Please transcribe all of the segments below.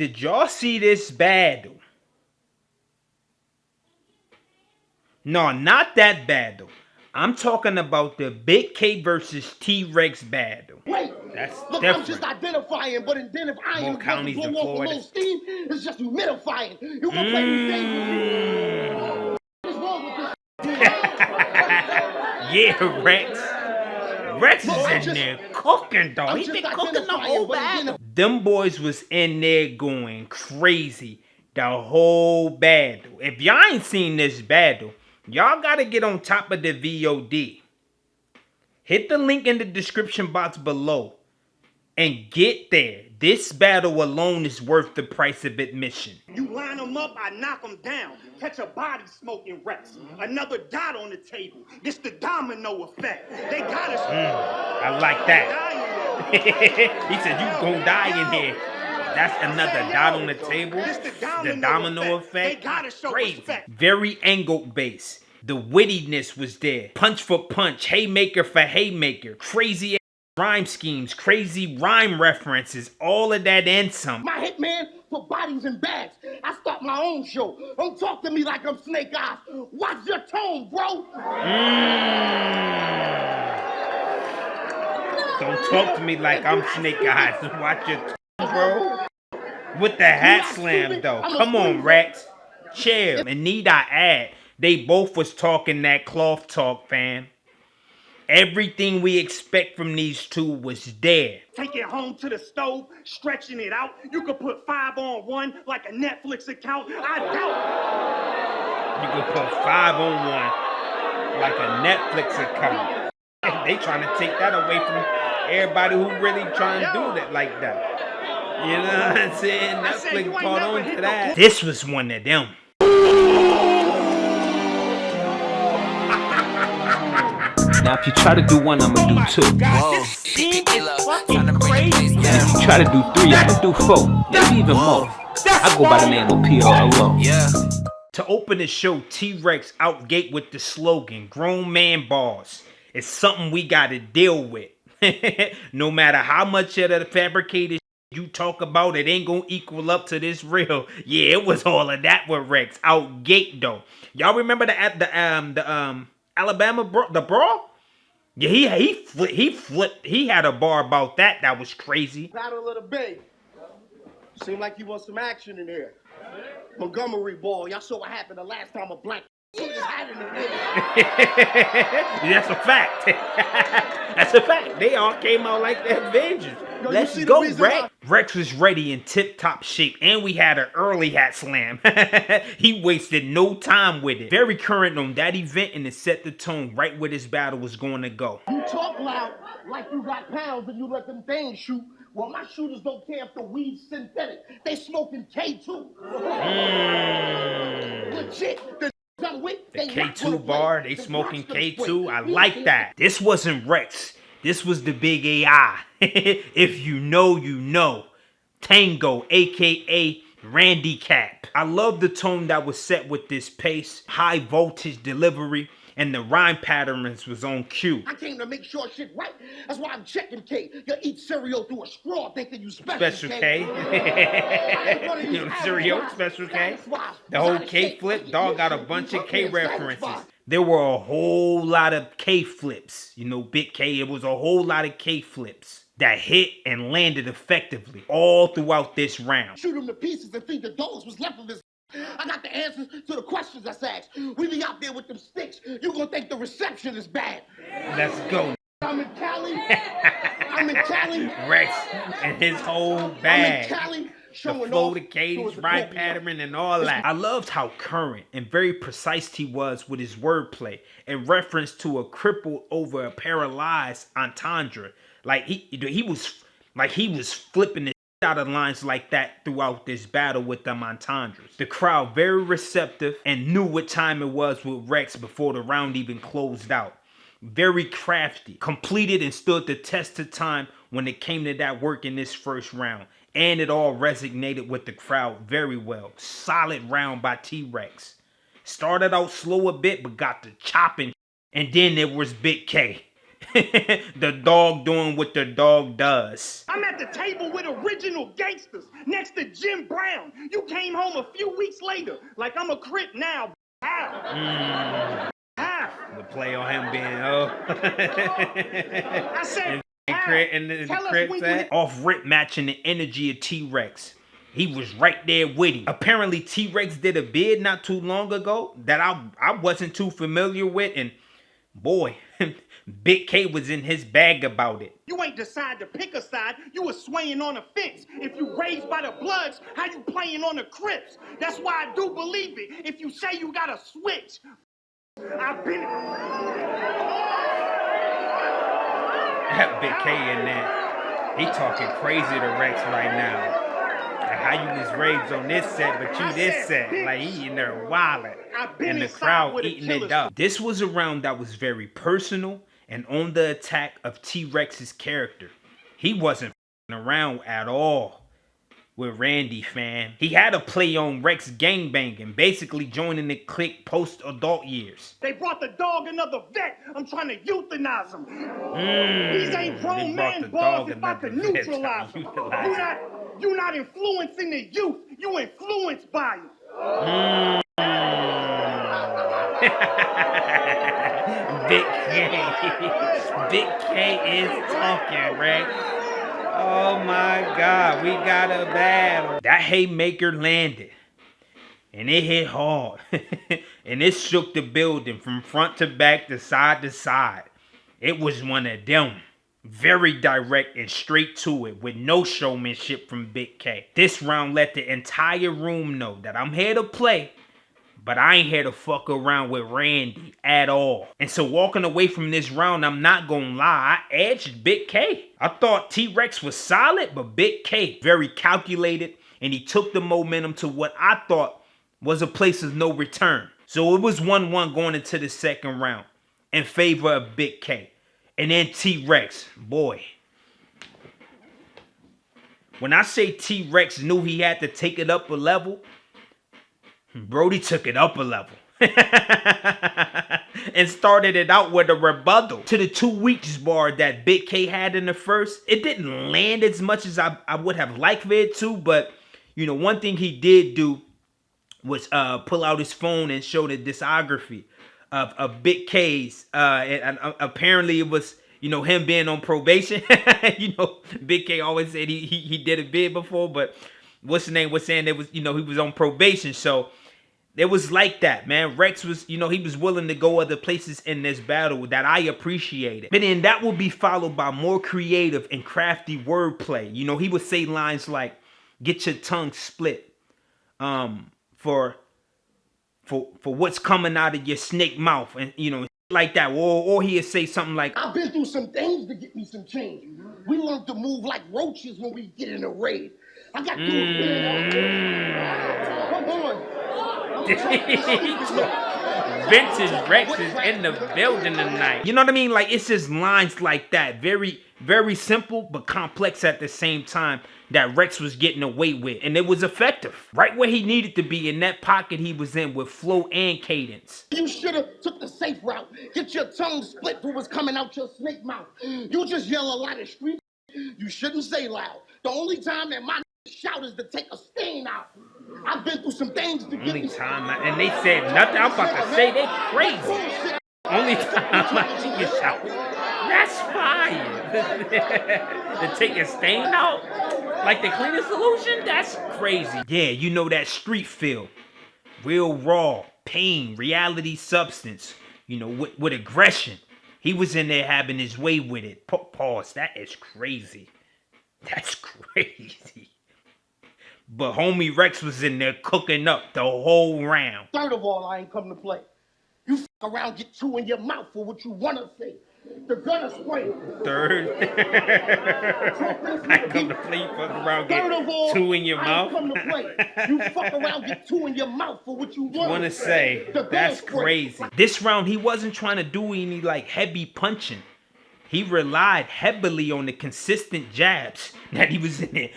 Did y'all see this battle? No, not that battle. I'm talking about the Bigg K versus T-Rex battle. Wait, that's look, different. I'm just identifying, but identifying More counties than blow off a Florida. little steam is just humidifying. You gonna play these games? What's wrong with this? Yeah, Rex. Rex is in there cooking, though. He been cooking the whole battle. Them boys was in there going crazy the whole battle. If y'all ain't seen this battle, y'all gotta get on top of the VOD. Hit the link in the description box below and get there. This battle alone is worth the price of admission. You line them up, I knock them down. Catch a body smoking Rex. Another dot on the table. It's the domino effect. They got us. I like that. He said you gonna die in here. That's another dot on the table. The domino effect. Crazy. Very angle based. The wittiness was there. Punch for punch. Haymaker for haymaker. Crazy rhyme schemes. Crazy rhyme references. All of that and some. My hitman for bodies and bags. I start my own show. Don't talk to me like I'm Snake Eyes. Watch your tone, bro. Don't talk to me like I'm Snake Eyes. Watch your tone, bro. With the hat slam, though. Come on, Rex. Chill. And need I add, they both was talking that cloth talk, fam. Everything we expect from these two was there. Take it home to the stove, stretching it out. You could put 5 on 1 like a Netflix account. I doubt. You could put 5 on 1 like a Netflix account. They trying to take that away from everybody who really trying to do that like that. You know what I'm saying? Netflix caught on to that. This was one of them. Now if you try to do one, I'ma do 2. Whoa. Fucking crazy. And if you try to do 3, I'ma do 4. Maybe even more. I go by the name of PRLO. Yeah. To open the show, T-Rex outgate with the slogan, grown man bars. It's something we gotta deal with. No matter how much of the fabricated you talk about, it ain't gonna equal up to this real. Yeah, it was all of that with Rex. Outgate though. Y'all remember the Alabama brawl? Yeah, he flipped. He had a bar about that. That was crazy. Battle of the Bay. Seemed like you want some action in here. Montgomery ball. Y'all saw what happened the last time a black put his hat in the That's a fact. That's a fact. They all came out like the Avengers. Let's go, Rex. Rex was ready in tip-top shape, and we had an early hat slam. He wasted no time with it. Very current on that event, and it set the tone right where this battle was going to go. You talk loud like you got pounds and you let them things shoot. Well, my shooters don't care if the weed's synthetic. They smoking K2. Legit. The K2 bar, they smoking K2. I like that. This wasn't Rex. This was the big AI. If you know, you know. Tango, aka Randy Cap. I love the tone that was set with this pace, high voltage delivery, and the rhyme patterns was on cue. I came to make sure shit right. That's why I'm checking K. You eat cereal through a straw thinking you special K. You know, cereal, special K. The whole K flip, dog got a bunch of K references. There were a whole lot of K flips. You know, Bigg K, it was a whole lot of K flips that hit and landed effectively all throughout this round. Shoot him to pieces and feed the dogs what's left of his. I got the answers to the questions I asked. We be out there with them sticks. You gonna think the reception is bad. Let's go. I'm in Cali. I'm in Cali. Rex and his whole bag. I'm in Cali. The flow, the cadence, rhyme pattern, and all that. I loved how current and very precise he was with his wordplay in reference to a crippled over a paralyzed entendre. Like he was flipping the out of lines like that throughout this battle with them entendres. The crowd very receptive and knew what time it was with Rex before the round even closed out. Very crafty, completed and stood the test of time when it came to that work in this first round. And it all resonated with the crowd very well. Solid round by T-Rex. Started out slow a bit, but got to chopping. And then there was Bigg K. The dog doing what the dog does. I'm at the table with original gangsters next to Jim Brown. You came home a few weeks later like I'm a Crip now. How? How? The play on him being I said, and the Crip said off rip matching the energy of T-Rex. He was right there with him. Apparently T-Rex did a bid not too long ago that I wasn't too familiar with, and boy, Bigg K was in his bag about it. You ain't decide to pick a side. You was swaying on the fence. If you raised by the Bloods, how you playing on the Crips? That's why I do believe it. If you say you got to switch, I've been... That Bigg K in there. He talking crazy to Rex right now. Like how you was raised on this set, but you this set. Like he in there wilding. And the crowd eating it up. This was a round that was very personal and on the attack of T-Rex's character. He wasn't around at all with Randy, fam. He had a play on Rex gangbanging, basically joining the clique post-adult years. They brought the dog another vet. I'm trying to euthanize him. These ain't grown man balls if I can neutralize them. You're not influencing the youth. You influenced by it. Bigg K. Bigg K is talking, Rex. Oh my God, we got a battle. That haymaker landed, and it hit hard, and it shook the building from front to back to side to side. It was one of them. Very direct and straight to it with no showmanship from Bigg K. This round let the entire room know that I'm here to play, but I ain't here to fuck around with Randy at all. And so walking away from this round, I'm not gonna lie, I edged Bigg K. I thought T-Rex was solid, but Bigg K, very calculated, and he took the momentum to what I thought was a place of no return. So it was 1-1 going into the second round in favor of Bigg K. And then T-Rex, boy. When I say T-Rex knew he had to take it up a level, Brody took it up a level. And started it out with a rebuttal to the 2 weeks bar that Bigg K had in the first. It didn't land as much as I would have liked for it to, but you know, one thing he did do was pull out his phone and show the discography of Bigg K's, and apparently it was, you know, him being on probation. You know, Bigg K always said he did a bid before, but what's the name was saying it was, you know, he was on probation. So it was like that, man. Rex was, you know, he was willing to go other places in this battle that I appreciated. But then that will be followed by more creative and crafty wordplay. You know, he would say lines like, "Get your tongue split for what's coming out of your snake mouth," and you know, like that. Or he'd say something like, "I've been through some things to get me some change. We learned to move like roaches when we get in a raid. I got to Come on. Vintage Rex is in the building tonight. You know what I mean? Like, it's just lines like that. Very, very simple, but complex at the same time that Rex was getting away with. And it was effective. Right where he needed to be, in that pocket he was in with flow and cadence. You should have took the safe route. Get your tongue split for what's coming out your snake mouth. You just yell a lot of street. You shouldn't say loud. The only time that my shout is to take a stain out. I've been through some things to get me. And they said nothing. I'm about to say they crazy. Only time I see you shout. That's fire. To take a stain out? Like the cleaning solution? That's crazy. Yeah, you know that street feel. Real raw, pain, reality substance. You know, with aggression. He was in there having his way with it. Pause. That is crazy. That's crazy. But homie Rex was in there cooking up the whole round. Third of all, I ain't come to play. You f around, get two in your mouth for what you want to say. The gunner spray. Third. I come to play, you fuck around, get two in your mouth. Come to play. You fuck around, get two in your mouth for what you want to say. That's crazy. This round, he wasn't trying to do any like heavy punching. He relied heavily on the consistent jabs that he was in it.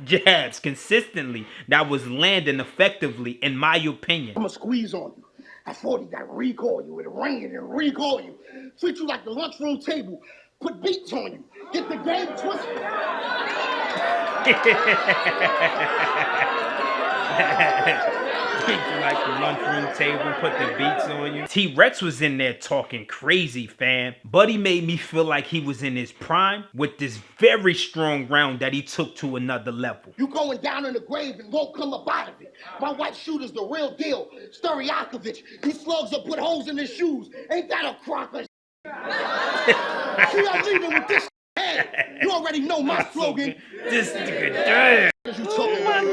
Jabs consistently that was landing effectively, in my opinion. I'm gonna squeeze on you. At 40, got recall you. It'll ring it and recall you. Treat you like the lunchroom table. Put beats on you. Get the game twisted. Treat you like the lunchroom table, put the beats on you. T-Rex was in there talking crazy, fam. Buddy made me feel like he was in his prime with this very strong round that he took to another level. You going down in the grave and won't come up out of it. My white shooter's the real deal. Storyakevich. These slugs will put holes in his shoes. Ain't that a crock of See, I'm leaving with this head. You already know my slogan. This nigga damn. You talking about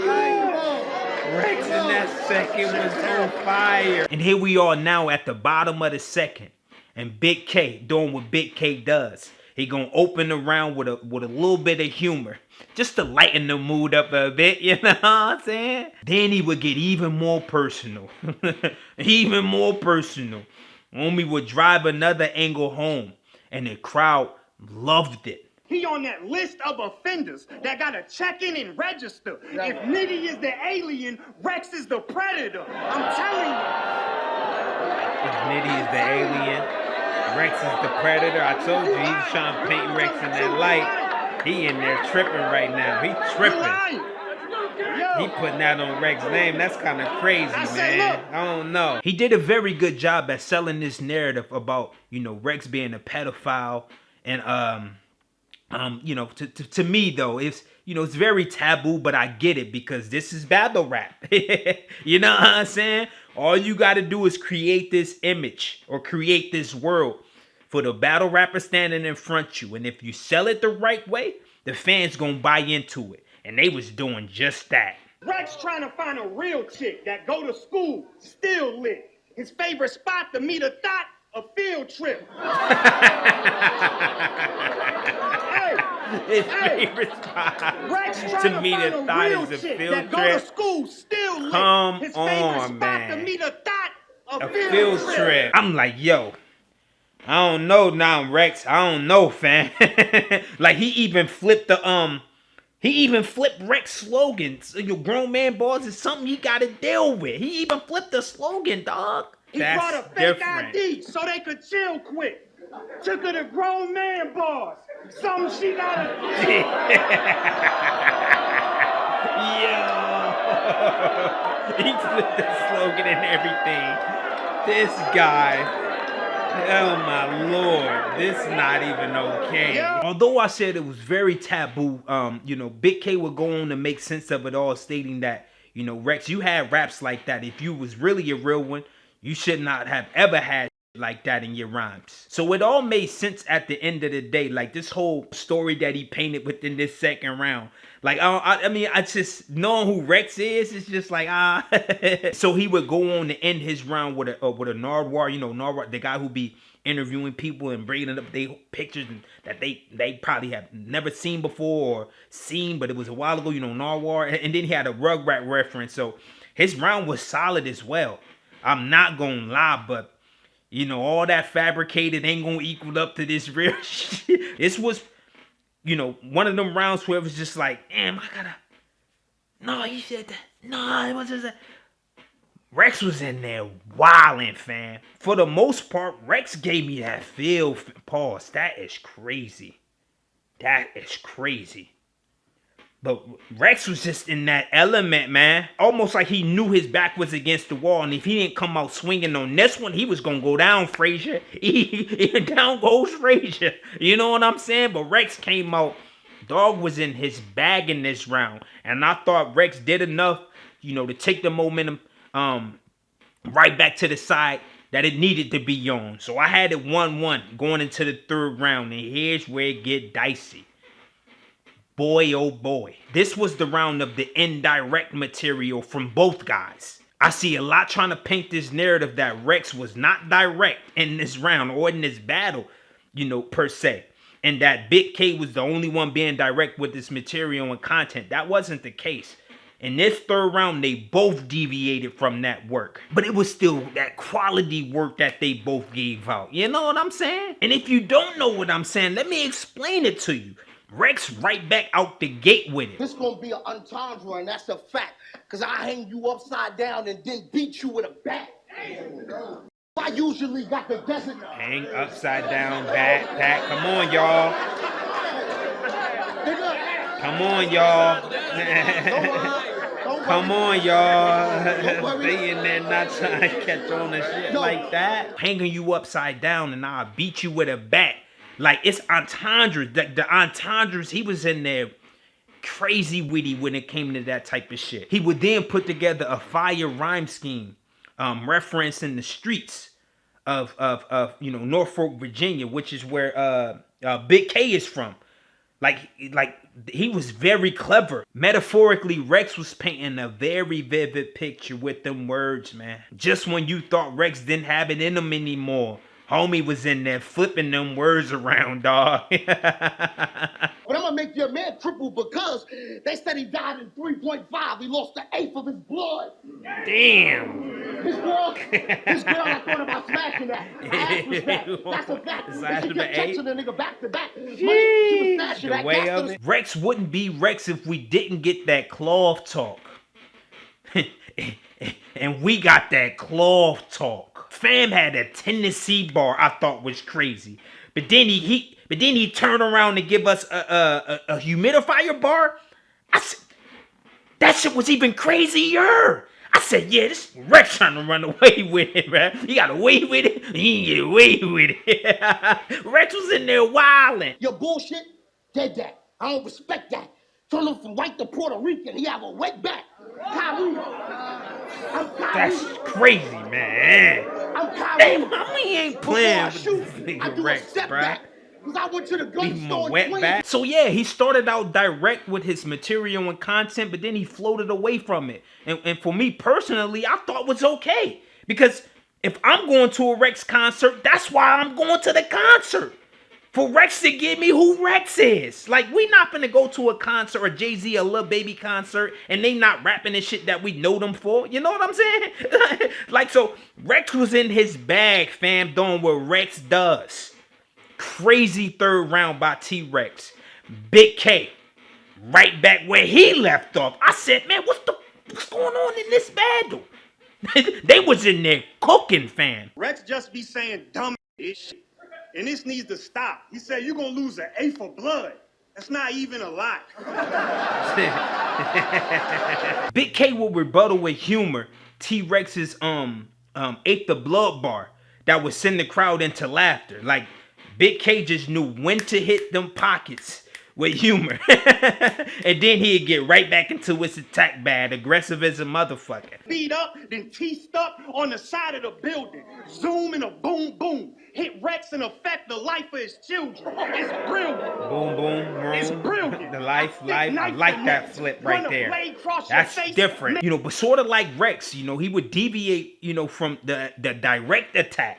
Rex in that second was on fire. And here we are now at the bottom of the second. And Bigg K doing what Bigg K does. He gonna open the round with a little bit of humor. Just to lighten the mood up a bit, you know what I'm saying? Then he would get even more personal. Even more personal. Homie would drive another angle home. And the crowd loved it. He on that list of offenders that gotta check in and register. If Nitty is the alien, Rex is the predator. I'm telling you. If Nitty is the alien, Rex is the predator. I told you he was trying to paint Rex in that light. He in there tripping right now. He tripping. He putting that on Rex's name. That's kind of crazy, man. I don't know. He did a very good job at selling this narrative about, you know, Rex being a pedophile. And, you know, to me, though, it's, you know, it's very taboo, but I get it because this is battle rap. You know what I'm saying? All you got to do is create this image or create this world for the battle rapper standing in front of you. And if you sell it the right way, the fans going to buy into it. And they was doing just that. Rex trying to find a real chick that go to school, still lit. His favorite spot to meet a thought, a field trip. His favorite spot Rex to meet a thought is a field trip. Go to school, still lit. Come His on, favorite spot man. to meet a thought, A field trip. I'm like, yo, I don't know now, Rex. I don't know, fam. Like he even flipped the he even flipped Rex slogans. Your grown man boss is something you gotta deal with. He even flipped the slogan, dog. He brought a fake ID so they could chill quick. Took her to grown man boss. Something she gotta Yo. He flipped the slogan and everything. This guy. Oh my Lord, this is not even okay. Yeah. Although I said it was very taboo, you know, Bigg K would go on to make sense of it all, stating that, you know, Rex, you had raps like that. If you was really a real one, you should not have ever had like that in your rhymes. So it all made sense at the end of the day. Like this whole story that he painted within this second round. Like, I mean, I just knowing who Rex is, it's just like, So he would go on to end his round with a Narwhal, you know, Narwhal, the guy who be interviewing people and bringing up their pictures and that they probably have never seen before or seen, but it was a while ago, you know, Narwhal. And then he had a Rugrat reference. So his round was solid as well. I'm not gonna lie, but you know, all that fabricated ain't gonna equal up to this real shit. This was, you know, one of them rounds where it was just like, damn, I gotta. No, you said that. No, it was just that. Rex was in there wilding, fam. For the most part, Rex gave me that feel. Pause. That is crazy. That is crazy. But Rex was just in that element, man. Almost like he knew his back was against the wall. And if he didn't come out swinging on this one, he was going to go down, Frazier. Down goes Frazier. You know what I'm saying? But Rex came out. Dog was in his bag in this round. And I thought Rex did enough, you know, to take the momentum right back to the side that it needed to be on. So I had it 1-1 going into the third round. And here's where it get dicey. Boy, oh boy. This was the round of the indirect material from both guys. I see a lot trying to paint this narrative that Rex was not direct in this round or in this battle, you know, per se. And that Bigg K was the only one being direct with this material and content. That wasn't the case. In this third round, they both deviated from that work. But it was still that quality work that they both gave out. You know what I'm saying? And if you don't know what I'm saying, let me explain it to you. Rex right back out the gate with it. This gonna be an entendre, and that's a fact. Cause I hang you upside down and then beat you with a bat. I usually got the desert. Hang upside down, back. Come on, y'all. Come on, y'all. Come on, y'all. They in there not trying to catch on and shit like that. Hanging you upside down and I'll beat you with a bat. Like, it's entendres. The entendres, he was in there crazy witty when it came to that type of shit. He would then put together a fire rhyme scheme, referencing the streets of Norfolk, Virginia, which is where Bigg K is from. Like he was very clever. Metaphorically, Rex was painting a very vivid picture with them words, man. Just when you thought Rex didn't have it in him anymore, homie was in there flipping them words around, dog. But I'm gonna make your man triple because they said he died in 3.5. He lost the eighth of his blood. Damn. This girl, I thought about smashing that. I asked for that. That's a fact. And she kept texting the nigga back to back. Money, she was smashing that. Way of it. Rex wouldn't be Rex if we didn't get that cloth talk. And we got that cloth talk. Fam had a Tennessee bar I thought was crazy. But then he turned around and give us a humidifier bar. I said, that shit was even crazier. I said, yeah, this Rex trying to run away with it, man. He got away with it. He didn't get away with it. Rex was in there wilding. Your bullshit, dead that. I don't respect that. Turn him from white to Puerto Rican. He have a wet back. Kyrie. I'm Kyrie. That's crazy, man. I'm Kyrie. We ain't playing with this nigga Rex, bro. I went to the gun store back. So yeah, he started out direct with his material and content, but then he floated away from it. And for me personally, I thought it was okay. Because if I'm going to a Rex concert, that's why I'm going to the concert. For Rex to give me who Rex is. Like, we not finna go to a concert, a Jay-Z, a Lil Baby concert, and they not rapping the shit that we know them for. You know what I'm saying? Like, so Rex was in his bag, fam, doing what Rex does. Crazy third round by T-Rex. Bigg K, right back where he left off. I said, man, what's going on in this battle? They was in there cooking, fam. Rex just be saying dumb shit, and this needs to stop. He said you're gonna lose an eighth of blood. That's not even a lot. Bigg K will rebuttal with humor T-Rex's eighth of blood bar that would send the crowd into laughter. Like, Bigg K just knew when to hit them pockets with humor. And then he'd get right back into his attack bad, aggressive as a motherfucker. Beat up, then teased up on the side of the building. Zoom and a boom boom. Hit Rex and affect the life of his children. It's brilliant. Boom boom boom. It's brilliant. The life. I like that flip right there. That's different. You know, but sort of like Rex, you know, he would deviate, you know, from the direct attack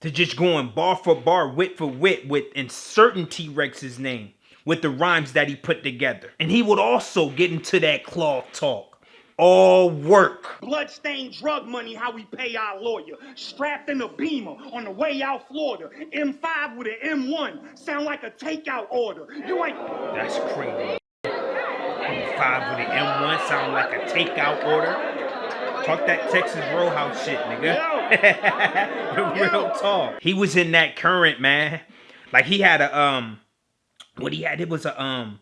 to just going bar for bar, wit for wit with inserting T-Rex's name with the rhymes that he put together. And he would also get into that cloth talk. All work. Bloodstained drug money, how we pay our lawyer. Strapped in a Beamer on the way out Florida. M5 with an M1. Sound like a takeout order. You ain't... That's crazy. M5 with an M1 sound like a takeout order. Talk that Texas Roadhouse shit, nigga. Real talk. He was in that current, man. Like, he had a what he had, it was a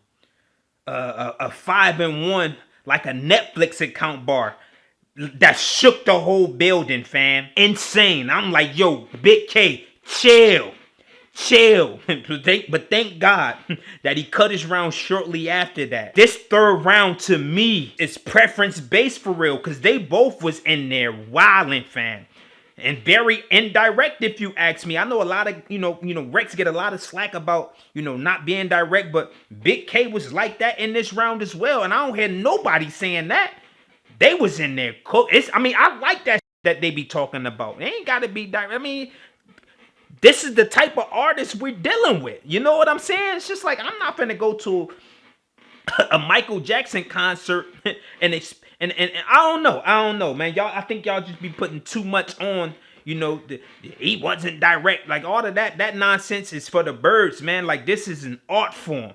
5-in-1, like a Netflix account bar that shook the whole building, fam. Insane. I'm like, yo, Bigg K, chill. But thank God that he cut his round shortly after that. This third round to me is preference based for real, because they both was in there wilding, fam. And very indirect, if you ask me. I know a lot of, you know, Rex get a lot of slack about, you know, not being direct, but Bigg K was like that in this round as well. And I don't hear nobody saying that. They was in there cook. I like that they be talking about. They ain't gotta be direct. I mean, this is the type of artist we're dealing with. You know what I'm saying? It's just like, I'm not finna go to a Michael Jackson concert and I don't know, man. Y'all, I think y'all just be putting too much on, you know, he wasn't direct. Like, all of that nonsense is for the birds, man. Like, this is an art form.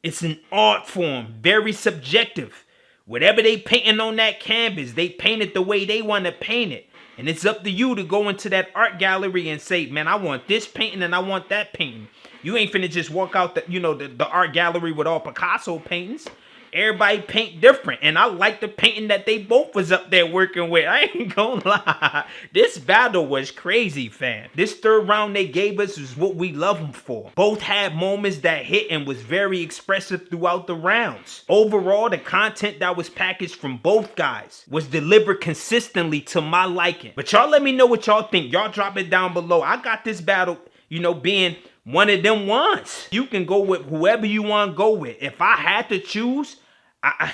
It's an art form, very subjective. Whatever they painting on that canvas, they paint it the way they want to paint it. And it's up to you to go into that art gallery and say, man, I want this painting and I want that painting. You ain't finna just walk out the art gallery with all Picasso paintings. Everybody paint different, and I like the painting that they both was up there working with. I ain't gonna lie. This battle was crazy, fam. This third round they gave us is what we love them for. Both had moments that hit and was very expressive throughout the rounds. Overall, the content that was packaged from both guys was delivered consistently to my liking. But y'all let me know what y'all think. Y'all drop it down below. I got this battle, being one of them ones. You can go with whoever you want to go with. If I had to choose, I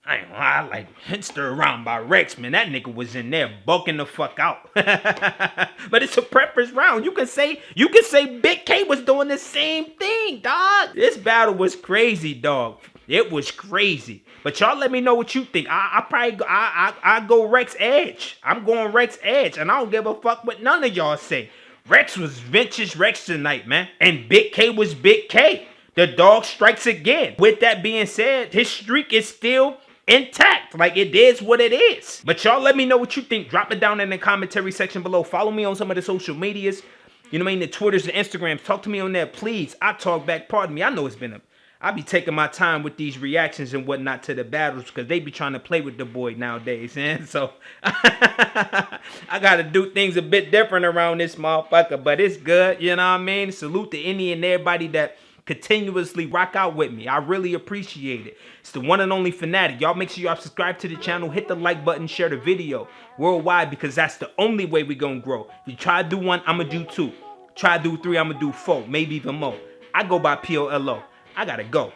ain't gonna lie, I like Stir Around by Rex, man. That nigga was in there bucking the fuck out. But it's a preference round. You can say Bigg K was doing the same thing, dog. This battle was crazy, dog. It was crazy. But y'all let me know what you think. I go Rex Edge. I'm going Rex Edge, and I don't give a fuck what none of y'all say. Rex was vintage Rex tonight, man. And Bigg K was Bigg K. The dog strikes again. With that being said, his streak is still intact. Like, it is what it is. But y'all let me know what you think. Drop it down in the commentary section below. Follow me on some of the social medias. You know what I mean? The Twitters, the Instagrams. Talk to me on there, please. I talk back. Pardon me. I know it's been I be taking my time with these reactions and whatnot to the battles because they be trying to play with the boy nowadays, and so I gotta do things a bit different around this motherfucker, but it's good, you know what I mean? Salute to any and everybody that continuously rock out with me. I really appreciate it. It's the one and only Fanatic. Y'all make sure y'all subscribe to the channel, hit the like button, share the video worldwide because that's the only way we gonna grow. If you try to do one, I'ma do two. Try to do three, I'ma do four, maybe even more. I go by POLO. I gotta go.